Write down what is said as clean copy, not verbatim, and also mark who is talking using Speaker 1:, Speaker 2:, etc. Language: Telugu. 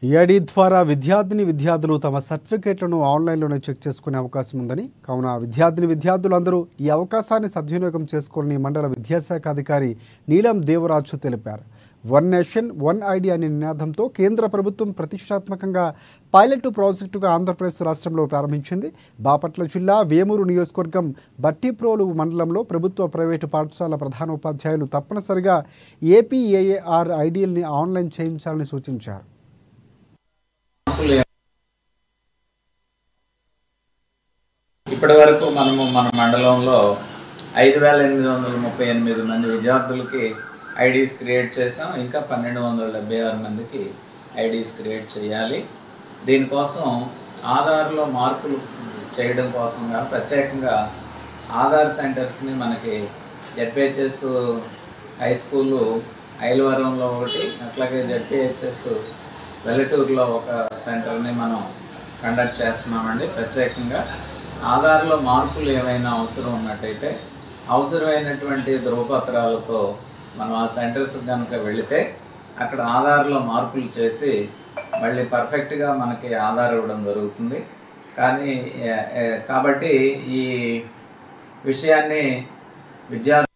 Speaker 1: ఏడీ ద్వారా విద్యార్థులు తమ సర్టిఫికేట్లను ఆన్లైన్లోనే చెక్ చేసుకునే అవకాశం ఉందని, కావున విద్యార్థులందరూ ఈ అవకాశాన్ని సద్వినియోగం చేసుకోవాలని మండల విద్యాశాఖ అధికారి నీలం దేవరాజు తెలిపారు. వన్ నేషన్ వన్ ఐడి అనే నినాదంతో కేంద్ర ప్రభుత్వం ప్రతిష్టాత్మకంగా పైలట్ ప్రాజెక్టుగా ఆంధ్రప్రదేశ్ రాష్ట్రంలో ప్రారంభించింది. బాపట్ల జిల్లా వేమూరు నియోజకవర్గం బట్టిప్రోలు మండలంలో ప్రభుత్వ ప్రైవేటు పాఠశాల ప్రధానోపాధ్యాయులు తప్పనిసరిగా ఏపీఏఆర్ ఐడియల్ని ఆన్లైన్ చేయించాలని సూచించారు.
Speaker 2: ఇప్పటి వరకు మనము మన మండలంలో 5,838 మంది విద్యార్థులకి ఐడీస్ క్రియేట్ చేసాం. ఇంకా 1,276 మందికి ఐడీస్ క్రియేట్ చేయాలి. దీనికోసం ఆధార్లో మార్పులు చేయడం కోసం ప్రత్యేకంగా ఆధార్ సెంటర్స్ని మనకి జెడ్పిహెచ్ఎస్ హై స్కూలు ఐలవరంలో ఒకటి, అట్లాగే జెడ్పిహెచ్ఎస్ వెల్లటూరులో ఒక సెంటర్ని మనం కండక్ట్ చేస్తున్నామండి. ప్రత్యేకంగా ఆధార్లో మార్పులు ఏమైనా అవసరం ఉన్నట్టయితే అవసరమైనటువంటి ధృవపత్రాలతో మనం ఆ సెంటర్స్ కనుక వెళితే అక్కడ ఆధార్లో మార్పులు చేసి మళ్ళీ పర్ఫెక్ట్గా మనకి ఆధార్ ఇవ్వడం జరుగుతుంది. కాబట్టి ఈ విషయాన్ని విద్యార్థులు